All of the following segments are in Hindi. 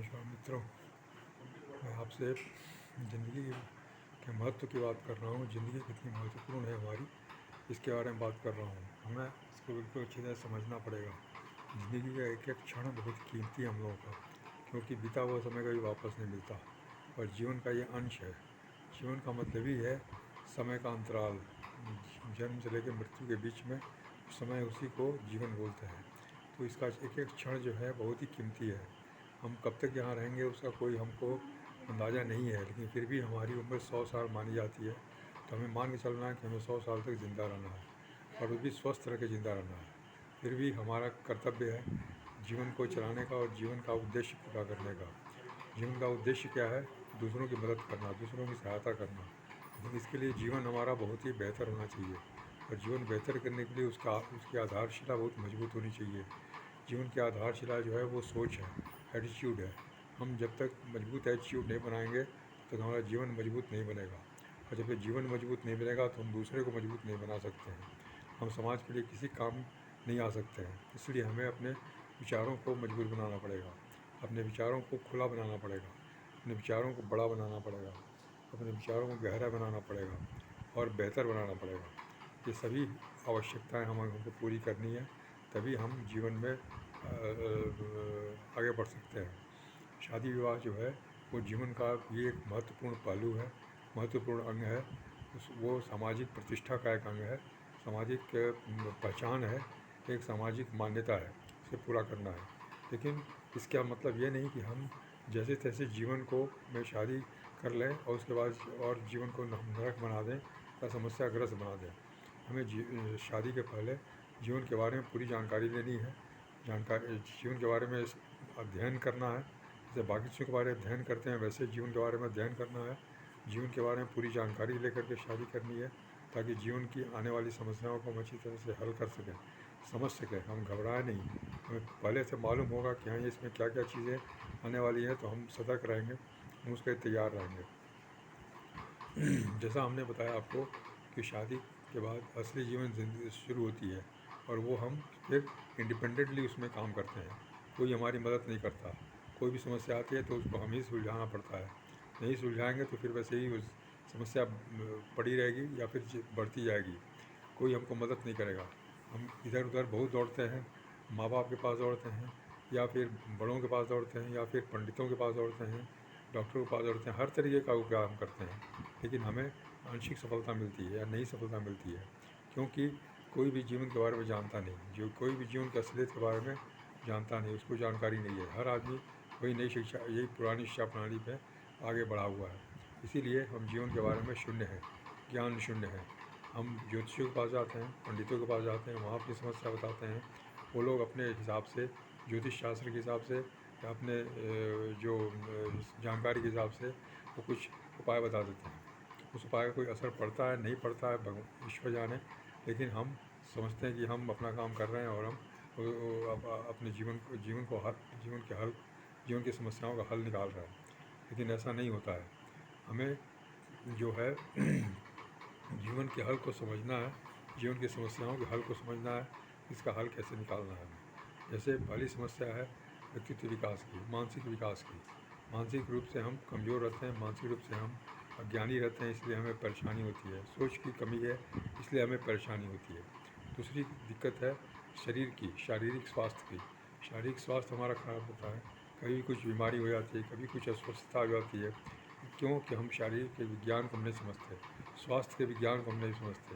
नमस्कार मित्रों, मैं आपसे ज़िंदगी के महत्व की बात कर रहा हूँ। ज़िंदगी कितनी महत्वपूर्ण है हमारी, इसके बारे में बात कर रहा हूँ। हमें इसको बिल्कुल अच्छी तरह समझना पड़ेगा। ज़िंदगी का एक एक क्षण बहुत कीमती है हम लोगों का, क्योंकि बीता हुआ समय कभी वापस नहीं मिलता और जीवन का ये अंश है। जीवन का मतलब ही है समय का अंतराल, जन्म से लेकर मृत्यु के बीच में समय, उसी को जीवन बोलते हैं। तो इसका एक एक क्षण जो है बहुत ही कीमती है। हम कब तक यहाँ रहेंगे उसका कोई हमको अंदाज़ा नहीं है, लेकिन फिर भी हमारी उम्र 100 साल मानी जाती है। तो हमें मान के चलना है कि हमें 100 साल तक ज़िंदा रहना है और वो भी स्वस्थ रह के ज़िंदा रहना है। फिर भी हमारा कर्तव्य है जीवन को चलाने का और जीवन का उद्देश्य पूरा करने का। जीवन का उद्देश्य क्या है? दूसरों की मदद करना, दूसरों की सहायता करना। लेकिन इसके लिए जीवन हमारा बहुत ही बेहतर होना चाहिए और जीवन बेहतर करने के लिए उसकी आधारशिला बहुत मजबूत होनी चाहिए। जीवन की आधारशिला जो है वो सोच है, एटीट्यूड है। हम जब तक मजबूत एटीट्यूड नहीं बनाएंगे तब तक हमारा जीवन मजबूत नहीं बनेगा, और जब तक जीवन मजबूत नहीं बनेगा तो हम दूसरे को मजबूत नहीं बना सकते हैं। हम समाज के लिए किसी काम नहीं आ सकते हैं। इसलिए हमें अपने विचारों को मजबूत बनाना पड़ेगा, अपने विचारों को खुला बनाना पड़ेगा, अपने विचारों को बड़ा बनाना पड़ेगा, अपने विचारों को गहरा बनाना पड़ेगा और बेहतर बनाना पड़ेगा। ये सभी आवश्यकताएं हमको पूरी करनी है, तभी हम जीवन में आगे बढ़ सकते हैं। शादी विवाह जो है वो जीवन का ये एक महत्वपूर्ण पहलू है, महत्वपूर्ण अंग है। वो सामाजिक प्रतिष्ठा का एक अंग है, सामाजिक पहचान है, एक सामाजिक मान्यता है। इसे पूरा करना है, लेकिन इसका मतलब ये नहीं कि हम जैसे तैसे जीवन को में शादी कर लें और उसके बाद और जीवन को नरक बना दें या समस्याग्रस्त बना दें। हमें शादी के पहले जीवन के बारे में पूरी जानकारी लेनी है। जीवन के बारे में अध्ययन करना है। जैसे बाकी चीज़ों के बारे में अध्ययन करते हैं वैसे जीवन के बारे में अध्ययन करना है। जीवन के बारे में पूरी जानकारी लेकर के शादी करनी है, ताकि जीवन की आने वाली समस्याओं को हम अच्छी तरह से हल कर सकें, समझ सकें। हम घबराएं नहीं, हमें पहले से मालूम होगा कि हाँ इसमें क्या क्या चीज़ें आने वाली हैं, तो हम सतर्क रहेंगे, हम उसके तैयार रहेंगे। जैसा हमने बताया आपको कि शादी के बाद असली जीवन जिंदगी शुरू होती है और वो हम फिर इंडिपेंडेंटली उसमें काम करते हैं। कोई हमारी मदद नहीं करता। कोई भी समस्या आती है तो उसको हम ही सुलझाना पड़ता है। नहीं सुलझाएंगे तो फिर वैसे ही उस समस्या पड़ी रहेगी या फिर बढ़ती जाएगी। कोई हमको मदद नहीं करेगा। हम इधर उधर बहुत दौड़ते हैं, माँ बाप के पास दौड़ते हैं, या फिर बड़ों के पास दौड़ते हैं, या फिर पंडितों के पास दौड़ते हैं, डॉक्टरों के पास दौड़ते हैं। हर तरीके का उपाय हम करते हैं, लेकिन हमें आंशिक सफलता मिलती है या नई सफलता मिलती है, क्योंकि कोई भी जीवन के बारे में जानता नहीं। जो कोई भी जीवन की असलियत के बारे में जानता नहीं, उसको जानकारी नहीं है। हर आदमी वही नई शिक्षा, यही पुरानी शिक्षा प्रणाली पर आगे बढ़ा हुआ है। इसीलिए हम जीवन के बारे में शून्य हैं, ज्ञान शून्य है। हम ज्योतिषियों के पास जाते हैं, पंडितों के पास जाते हैं, वहाँ अपनी समस्या बताते हैं। वो लोग अपने हिसाब से, ज्योतिष शास्त्र के हिसाब से या अपने जो जानकारी के हिसाब से वो कुछ उपाय बता देते हैं। उस उपाय का कोई असर पड़ता है नहीं पड़ता है ईश्वर जाने, लेकिन हम समझते हैं कि हम अपना काम कर रहे हैं और हम अपने जीवन की समस्याओं का हल निकाल रहे हैं। लेकिन ऐसा नहीं होता है। हमें जो है जीवन के हल को समझना है, जीवन की समस्याओं के हल को समझना है, इसका हल कैसे निकालना है। जैसे पहली समस्या है व्यक्तित्व विकास की, मानसिक विकास की। मानसिक रूप से हम कमज़ोर रहते हैं, मानसिक रूप से हम अज्ञानी रहते हैं, इसलिए हमें परेशानी होती है। सोच की कमी है, इसलिए हमें परेशानी होती है। दूसरी दिक्कत है शरीर की, शारीरिक स्वास्थ्य की। शारीरिक स्वास्थ्य हमारा खराब होता है, कभी कुछ बीमारी हो जाती है, कभी कुछ अस्वस्थता हो जाती है, क्योंकि हम शारीर के विज्ञान को हम नहीं समझते, स्वास्थ्य के विज्ञान को हम नहीं समझते।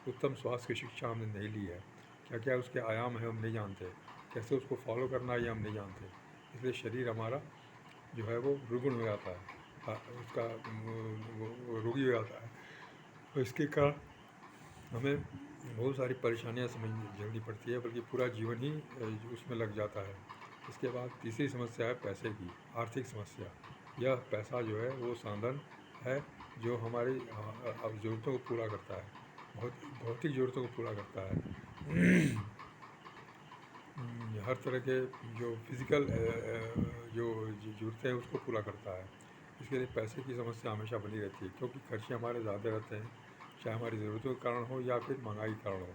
उत्तम स्वास्थ्य की शिक्षा हमने नहीं ली है। क्या क्या उसके आयाम है हम नहीं जानते, कैसे उसको फॉलो करना है ये हम नहीं जानते। इसलिए शरीर हमारा जो है वो रुग्ण हो जाता है, उसका रोगी हो जाता है। और इसके कारण हमें बहुत सारी परेशानियाँ झेलनी पड़ती है, बल्कि पूरा जीवन ही उसमें लग जाता है। इसके बाद तीसरी समस्या है पैसे की, आर्थिक समस्या। यह पैसा जो है वो साधन है जो हमारी ज़रूरतों को पूरा करता है, भौतिक ज़रूरतों को पूरा करता है। हर तरह के जो फिज़िकल जो ज़रूरतें हैं उसको पूरा करता है। इसके लिए पैसे की समस्या हमेशा बनी रहती है, क्योंकि खर्चे हमारे ज़्यादा रहते हैं, चाहे हमारी ज़रूरतों के कारण हो या फिर महंगाई के कारण हो।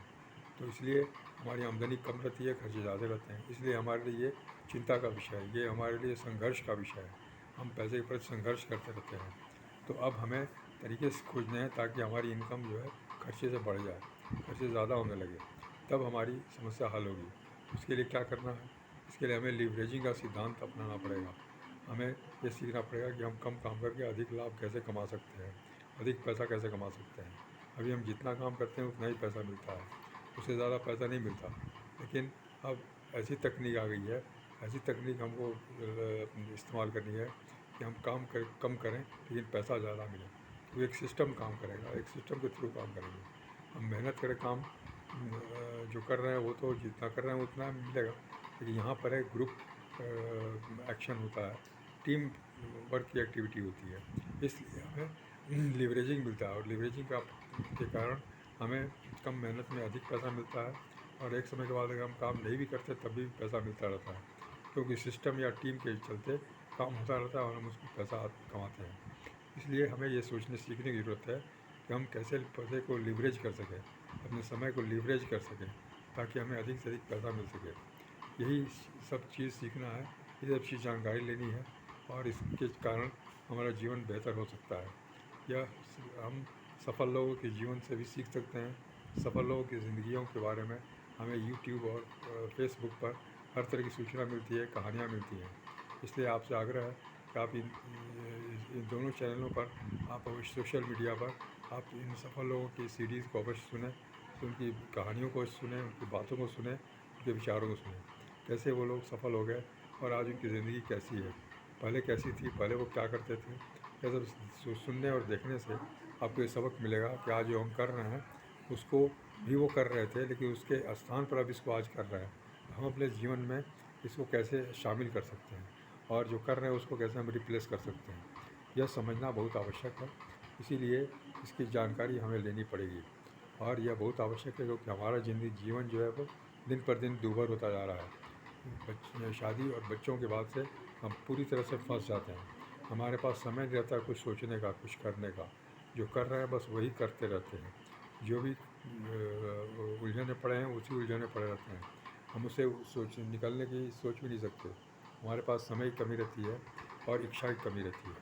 तो इसलिए हमारी आमदनी कम रहती है, खर्चे ज़्यादा रहते हैं। इसलिए हमारे लिए ये चिंता का विषय है, ये हमारे लिए संघर्ष का विषय है। हम पैसे के प्रति संघर्ष करते रहते हैं। तो अब हमें तरीके से खोजने हैं ताकि हमारी इनकम जो है खर्चे से बढ़ जाए, खर्चे ज़्यादा होने लगे, तब हमारी समस्या हल होगी। उसके लिए क्या करना है? इसके लिए हमें लीवरेजिंग का सिद्धांत अपनाना पड़ेगा। हमें ये सीखना पड़ेगा कि हम कम काम करके अधिक लाभ कैसे कमा सकते हैं, अधिक पैसा कैसे कमा सकते हैं। अभी हम जितना काम करते हैं उतना ही पैसा मिलता है, उससे ज़्यादा पैसा नहीं मिलता। लेकिन अब ऐसी तकनीक आ गई है, ऐसी तकनीक हमको इस्तेमाल करनी है कि हम कम करें लेकिन पैसा ज़्यादा मिले। तो एक सिस्टम काम करेगा, एक सिस्टम के थ्रू काम करेंगे। हम मेहनत करें, काम जो कर रहे हैं वो तो जितना कर रहे हैं उतना मिलेगा, लेकिन यहाँ पर एक ग्रुप एक्शन होता है, टीम वर्क की एक्टिविटी होती है, इसलिए हमें लीवरेजिंग मिलता है। और लीवरेजिंग के कारण हमें कम मेहनत में अधिक पैसा मिलता है, और एक समय के बाद अगर हम काम नहीं भी करते तब भी पैसा मिलता रहता है, क्योंकि सिस्टम या टीम के चलते काम होता रहता है और हम उसमें पैसा कमाते हैं। इसलिए हमें ये सोचने सीखने की ज़रूरत है कि हम कैसे पैसे को लीवरेज कर सकें, अपने समय को लीवरेज कर सकें, ताकि हमें अधिक से अधिक पैसा मिल सके। यही सब चीज़ सीखना है, ये सब चीज़ जानकारी लेनी है, और इसके कारण हमारा जीवन बेहतर हो सकता है। यह हम सफल लोगों के जीवन से भी सीख सकते हैं। सफल लोगों की ज़िंदगियों के बारे में हमें यूट्यूब और फेसबुक पर हर तरह की सूचना मिलती है, कहानियाँ मिलती हैं। इसलिए आपसे आग्रह है कि आप इन दोनों चैनलों पर, आप सोशल मीडिया पर आप इन सफल लोगों की सीरीज़ को अवश्य सुनें, उनकी कहानियों को सुनें, उनकी बातों को सुनें, उनके विचारों को सुनें, कैसे वो लोग सफल हो गए और आज उनकी ज़िंदगी कैसी है, पहले कैसी थी, पहले वो क्या करते थे। यह सब सुनने और देखने से आपको ये सबक मिलेगा कि आज जो हम कर रहे हैं उसको भी वो कर रहे थे, लेकिन उसके स्थान पर अब इसको आज कर रहे हैं। हम अपने जीवन में इसको कैसे शामिल कर सकते हैं, और जो कर रहे हैं उसको कैसे हम रिप्लेस कर सकते हैं, यह समझना बहुत आवश्यक है। इसीलिए इसकी जानकारी हमें लेनी पड़ेगी, और यह बहुत आवश्यक है क्योंकि हमारा जीवन जो है वो दिन पर दिन दूभर होता जा रहा है। शादी और बच्चों के बाद से हम पूरी तरह से फंस जाते हैं। हमारे पास समय नहीं रहता कुछ सोचने का, कुछ करने का। जो कर रहे हैं बस वही करते रहते हैं। जो भी उलझने पड़े हैं उसी उलझने पड़े रहते हैं। हम उसे निकलने की सोच भी नहीं सकते। हमारे पास समय की कमी रहती है और इच्छा की कमी रहती है।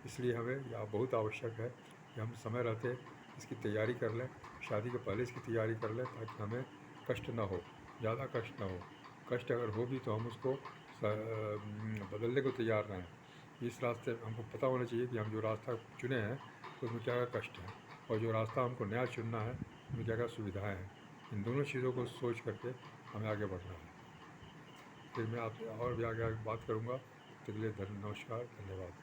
इसलिए हमें यह बहुत आवश्यक है कि हम समय रहते इसकी तैयारी कर लें, शादी के पहले इसकी तैयारी कर लें, ताकि हमें कष्ट ना हो, ज़्यादा कष्ट ना हो। कष्ट अगर हो भी तो हम उसको बदलने को तैयार रहें। इस रास्ते हमको पता होना चाहिए कि हम जो रास्ता चुने हैं उसमें क्या क्या कष्ट है, और जो रास्ता हमको नया चुनना है उसमें क्या क्या सुविधाएँ हैं। इन दोनों चीज़ों को सोच करके हमें आगे बढ़ना है। फिर मैं आपसे और भी आगे बात करूँगा। तब तक के लिए नमस्कार, धन्यवाद।